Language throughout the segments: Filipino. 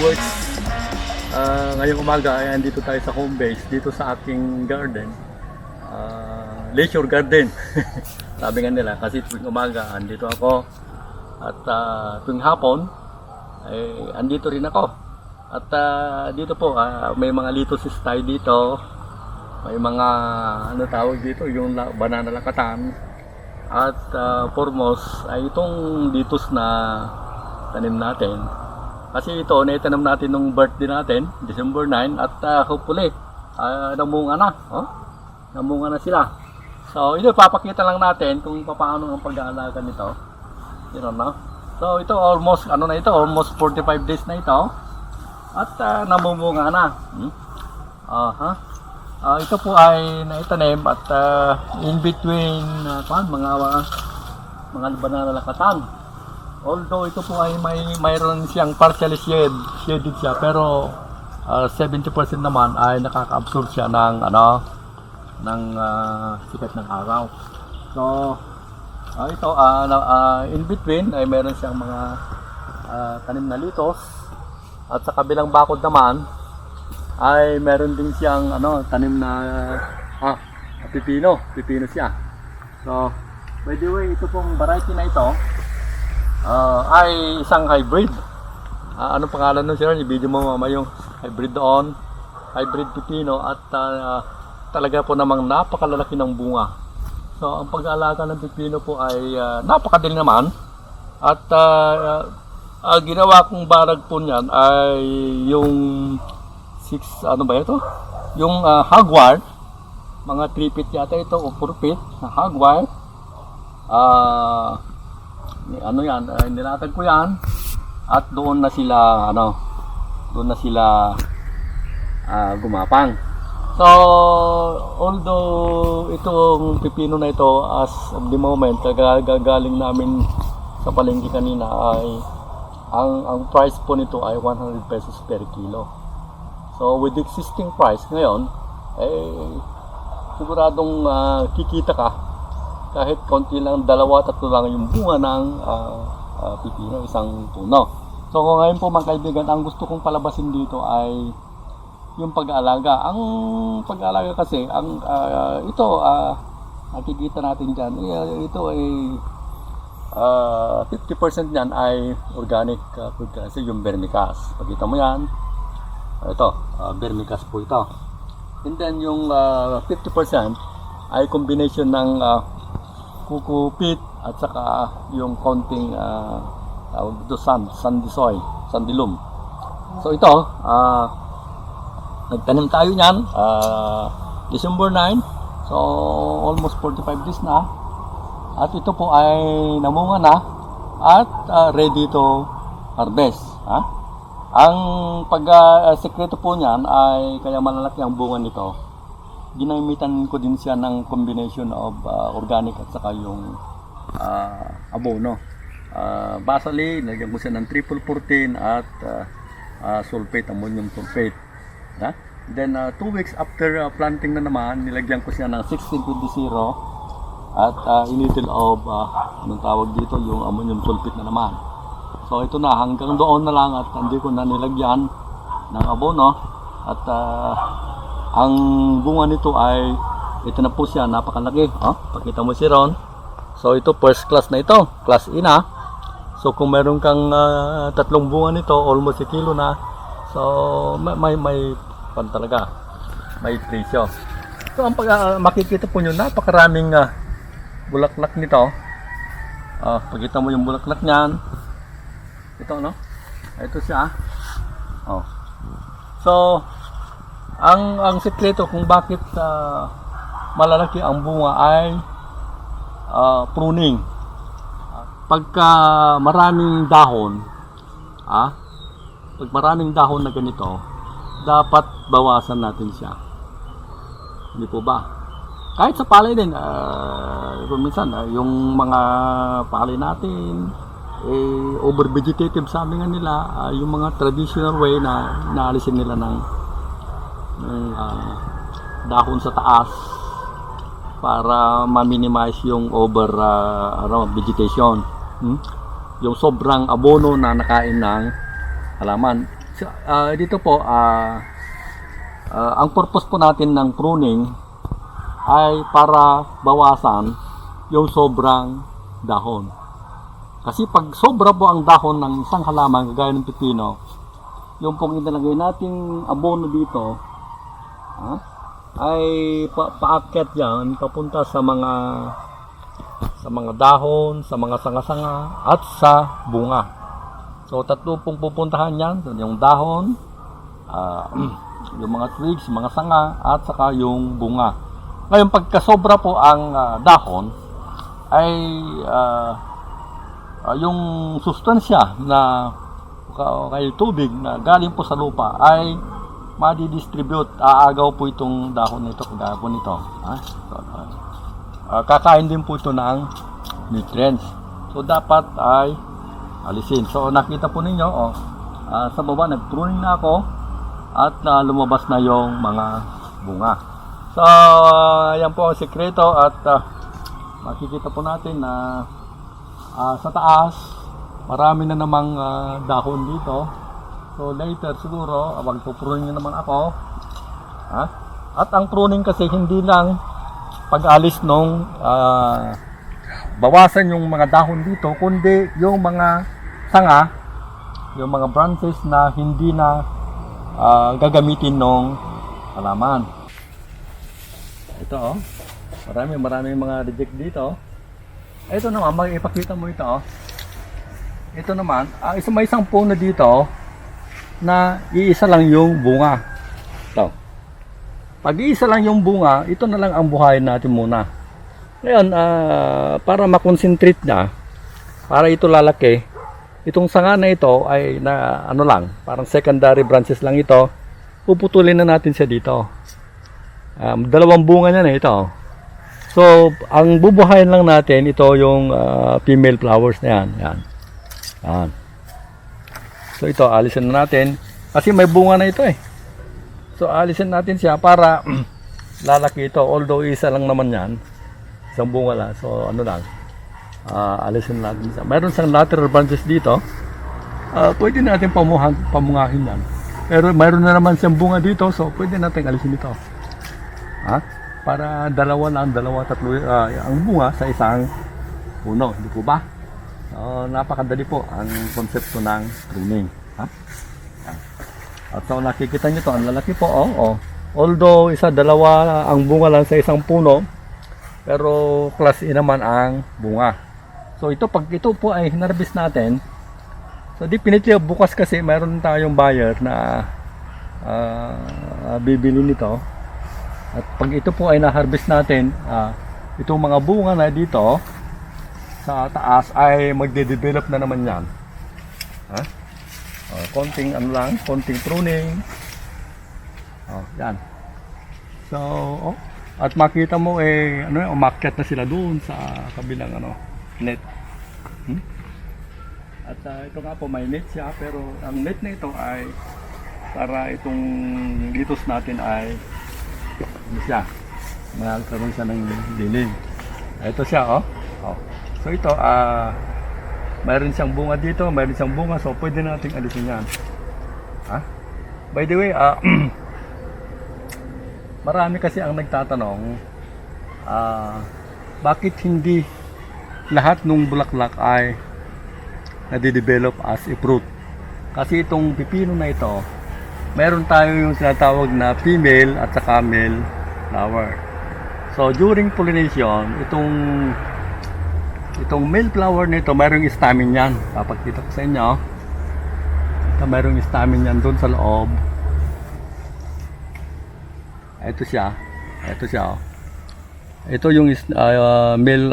viewers, ngayong umaga ay andito tayo sa home base, dito sa aking garden, leisure garden. Sabi nga nila, kasi tuwing umaga andito ako at tuwing hapon ay andito rin ako. At dito po may mga litos tayo dito, may mga ano tawag dito, yung banana lakatan. At foremost ay itong litos na tanim natin. Kasi ito, naitanam natin nung birthday natin, December 9, at hopefully, namunga na. Oh? Namunga na sila. So, ito, papakita lang natin kung paano ang pag-aalaga nito. You know, no? So, ito, almost 45 days na ito. At namumunga na. Ito po ay naitanim at in between, mga banana lakatan. Although ito po ay mayroon siyang partially shaded siya, pero 70% naman ay nakaka-absorb siya ng sikat ng araw. So ito in between ay mayroon siyang mga tanim na litos, at sa kabilang bakod naman ay mayroon din siyang tanim na pipino siya. So by the way, ito pong variety na ito ay isang hybrid. Anong pangalan nun sir? I-video mo mama yung hybrid doon. Hybrid pipino, at talaga po namang napakalalaki ng bunga. So ang pag-aalaga ng pipino po ay napakadali naman. At ginawa kong barag po niyan ay yung 6, yung hagwire. Mga 3 feet yata ito o 4 feet na hagwire. Nilatag ko yan, at doon na sila gumapang. So although itong pipino na ito, as of the moment, gagaling namin sa palengke kanina, ay ang price po nito ay 100 pesos per kilo. So with the existing price ngayon, siguradong kikita ka kahit konti lang, 2-3 lang yung bunga ng pipino, isang puno. So ngayon po mga kaibigan, ang gusto kong palabasin dito ay yung pag-aalaga. Ang pag-aalaga kasi, nakikita natin dyan, ito ay 50% yan ay organic food, kasi yung vermicast. Pagkita mo yan, ito, vermicast po ito. And then yung 50% ay combination ng coco peat at saka yung konting sandy soil, sandy loam. So ito, nagtanim tayo niyan December 9, so almost 45 days na, at ito po ay namunga na at ready to harvest. Ang sekreto po niyan ay kaya malalaki ang bunga nito. Ginamitan ko din siya ng combination of organic at saka yung abono. Basally, nilagyan ko siya ng triple 14 at sulfate, ammonium sulfate. Then 2 weeks after planting na naman, nilagyan ko siya ng 1620 at initil of anong tawag dito, yung ammonium sulfate na naman. So ito na, hanggang doon na lang, at hindi ko na nilagyan ng abono. At ang bunga nito ay ito na po siya, napakalaki. Pakita mo si Ron. So ito first class na ito, class E na. So kung meron kang 3 bunga nito, almost 1 kilo na. So may pan talaga, may presyo. So ang makikita po nyo, napakaraming bulaklak nito. Pakita mo yung bulaklak niyan. Ito ito siya. So ang sekreto kung bakit malalaki ang bunga ay pruning. Pagka maraming dahon, pag maraming dahon na ganito, dapat bawasan natin siya. Hindi po ba? Kahit sa palay din, minsan yung mga palay natin over vegetative, sabi nga nila, yung mga traditional way na inaalisin nila ng dahon sa taas para ma-minimize yung over vegetation. Yung sobrang abono na nakain ng halaman. dito po, ang purpose po natin ng pruning ay para bawasan yung sobrang dahon. Kasi pag sobra po ang dahon ng isang halaman, gaya ng pipino, yung pong inilagay nating abono dito, ay paakyat yan, papunta sa mga dahon, sa mga sanga-sanga, at sa bunga. So, tatlo pong pupuntahan yan, yung dahon, yung mga twigs, mga sanga, at saka yung bunga. Ngayon, pagkasobra po ang dahon, ay yung sustansya na kay tubig na galing po sa lupa ay madidistribute, aagaw po itong dahon nito, kagaya po nito. Kakain din po ito ng nutrients. So, dapat ay alisin. So, nakita po ninyo, sa baba, nag-pruning na ako at lumabas na yung mga bunga. So, yan po ang sekreto at makikita po natin na sa taas, marami na namang dahon dito. So, later siguro, magpo-pruning na naman ako. At ang pruning kasi hindi lang pag-alis nung bawasan yung mga dahon dito, kundi yung mga sanga, yung mga branches na hindi na gagamitin nung halaman. Ito maraming mga reject dito. Ito naman, ipakita mo ito. Ito naman, may isang puno dito na iisa lang yung bunga. Ito. Pag iisa lang yung bunga, ito na lang ang buhayin natin muna. Ngayon, para makonsentrate na, para ito lalaki, itong sanga na ito ay parang secondary branches lang ito. Puputulin na natin siya dito. Dalawang bunga niya na ito. So, ang bubuhayin lang natin, ito yung female flowers na yan. Yan. So, ito, alisin na natin. Kasi may bunga na ito eh. So, alisin natin siya para lalaki ito. Although, isa lang naman yan. Isang bunga lang. So, alisin natin siya. Mayroon siyang lateral branches dito. Pwede natin pamungahin yan. Pero mayroon na naman siyang bunga dito. So, pwede natin alisin ito. Para dalawa, tatlo ang bunga sa isang puno, hindi po ba? Napakadali po ang konsepto ng pruning. At so nakikita nyo to, ang lalaki po. Although dalawa ang bunga lang sa isang puno, pero class A naman ang bunga. So pag ito po ay hinarvest natin, so definitely bukas kasi mayroon tayong buyer na bibili nito. At pag ito po ay na-harvest natin, itong mga bunga na dito sa taas ay magde-develop na naman yan. Konting konting pruning. Yan. So, at makita mo umakyat na sila doon sa kabilang net. At ito nga po may net siya, pero ang net na ito ay para itong litos natin ay magkaroon siya ng dilim. Ito siya, So ito, mayroon siyang bunga dito, mayroon siyang bunga, so pwede nating alisin yan. By the way, marami kasi ang nagtatanong, bakit hindi lahat ng bulaklak ay nade-develop as a fruit? Kasi itong pipino na ito, meron tayo yung sinatawag na female at saka male flower. So during pollination, itong male flower nito, mayroong stamen yan. Papakita ko sa inyo. Mayroong stamen yan doon sa loob. Ito siya. Ito yung male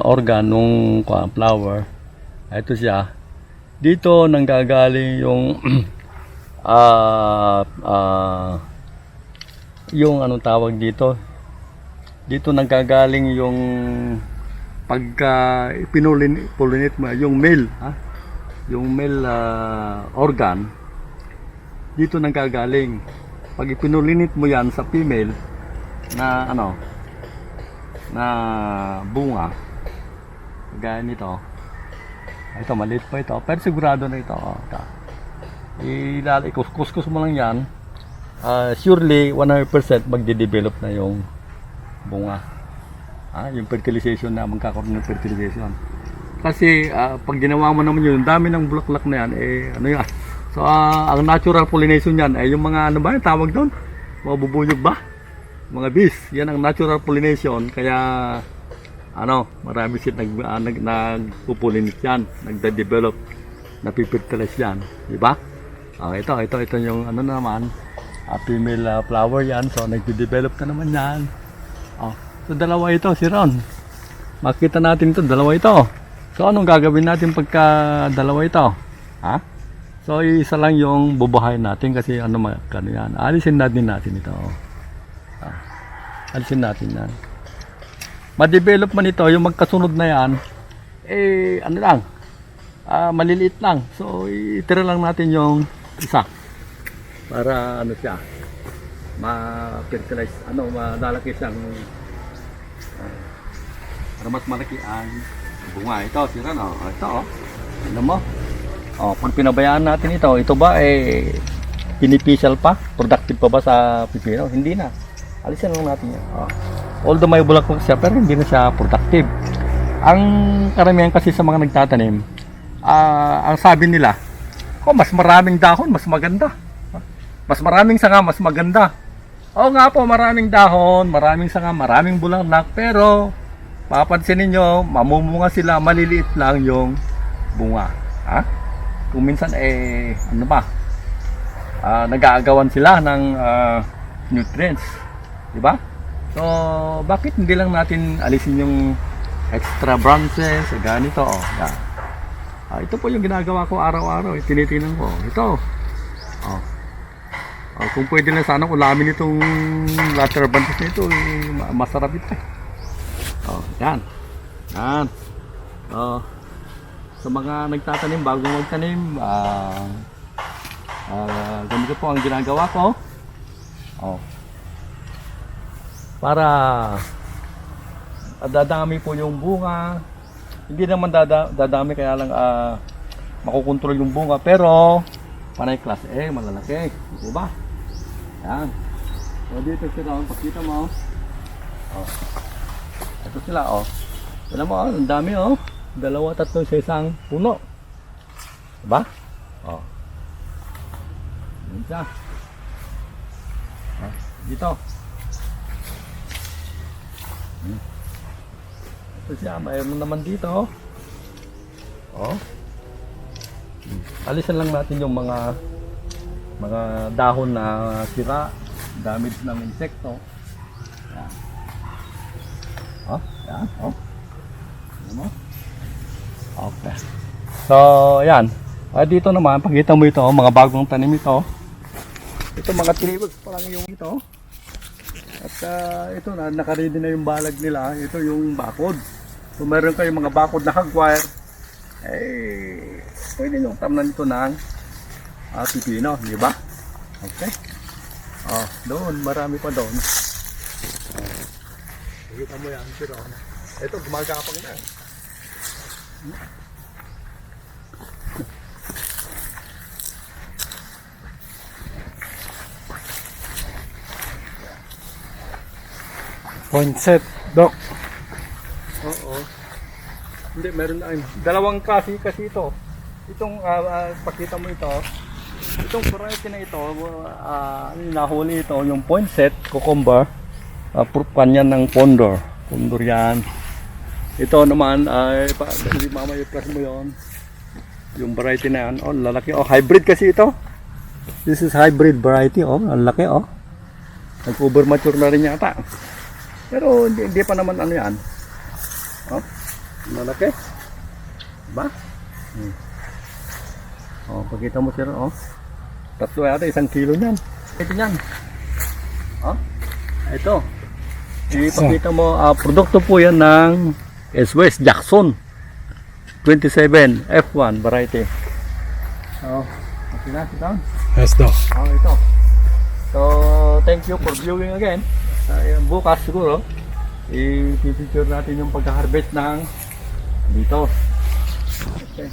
organ ng flower. Ito siya. Dito nanggagaling yung yung anong tawag dito, nanggagaling yung pagka pollinate mo yung male, yung male organ, dito nanggagaling. Pag ipinullinate mo yan sa female na na bunga, gaya nito, ito maliit pa ito, pero sigurado na ito. ikuskus mo lang yan, surely 100% magde-develop na yung bunga. Yung fertilization na, magkakaroon ng fertilization. Kasi pag ginawa mo naman yun, dami ng bulaklak na yan, ano yan. So ang natural pollination yan, yung mga ano ba yung tawag doon? Mga bubuyog ba? Mga bees, yan ang natural pollination. Kaya marami sila nagpupullinate yan, nagde-develop, napifertilize yan, di ba? Ito yung ano naman, female flower yan, so nagde-develop na naman yan. So dalawa ito, si Ron. Makita natin ito, dalawa ito. So anong gagawin natin pagka dalawa ito? So isa lang yung bubuhayin natin kasi yan. Alisin natin ito. Alisin natin yan. Ma-develop man ito, yung magkasunod na yan, maliliit lang. So itira lang natin yung isa para siya ma-fertilize, madalaki siyang para mas malaki ang bunga. Ito, sira na. Ito, ano mo? Kung pinabayaan natin ito ba beneficial pa? Productive pa ba sa pipino? Hindi na. Alisin lang natin yan. Although may bulaklak siya, pero hindi na siya productive. Ang karamihan kasi sa mga nagtatanim, ang sabi nila, mas maraming dahon, mas maganda. Mas maraming sanga, mas maganda. Oo nga po, maraming dahon, maraming sanga, maraming bulaklak, pero papansin ninyo, mamumunga sila, maliliit lang yung bunga. Kung minsan nag-aagawan sila ng nutrients, di ba? So, bakit hindi lang natin alisin yung extra branches, ganito, yan. Ito po yung ginagawa ko araw-araw, tinitingnan ko. Ito. Kung pwede na sana ulamin itong lateral branches nito, masarap ito. Yan. Yan. Sa mga nagtatanim, bago magtanim, ganito po ang ginagawa ko. Para dadami po yung bunga. Hindi naman dadami, kaya lang makukontrol yung bunga, pero panay class malalaki, di ba? Yan. So dito sila, pakita mo. Ito sila, tignan mo, ang dami, 2, 3 sa isang puno, di ba? Yan siya. Dito. Ito siya, mayroon naman dito. Alisan lang natin yung mga dahon na sira, damage ng insekto. Yan. Yan. Ano mo? Okay. So, yan. Dito naman, pakita mo ito, mga bagong tanim ito. Ito, mga 3 weeks pa lang yung ito. At ito na, nakaready na yung balag nila. Ito yung bakod. So meron kayong mga bakod na hagwire, pwede nyo tamnan ito ng pipino, di ba? Okay. Doon, marami pa doon. Kita mo yan, pero ito, gumagapang na. Poinset, Doc. Hindi, meron na. Dalawang kasi ito. Itong, pakita mo ito. Itong variety na ito, nahuli ito, yung poinset, cucumber, kanyan ng pondor. Pondor yan. Ito naman, hindi mamaya i-plus mo yon. Yung variety na yan, lalaki. Hybrid kasi ito. This is hybrid variety, ang laki, Nag-over mature na rin yata. Pero hindi pa naman yan. Malaki. Diba? Pakita mo sir, tatlo yata, 1 kilo niyan. Ito niyan. Ito. Ipakita mo, produkto po yan ng S-West Jackson 27 F1 variety. Okay na, sit down. Yes, Doc. Ito. So, thank you for viewing again. Bukas siguro, i-picture natin yung pagka-harvest ng dito. Okay.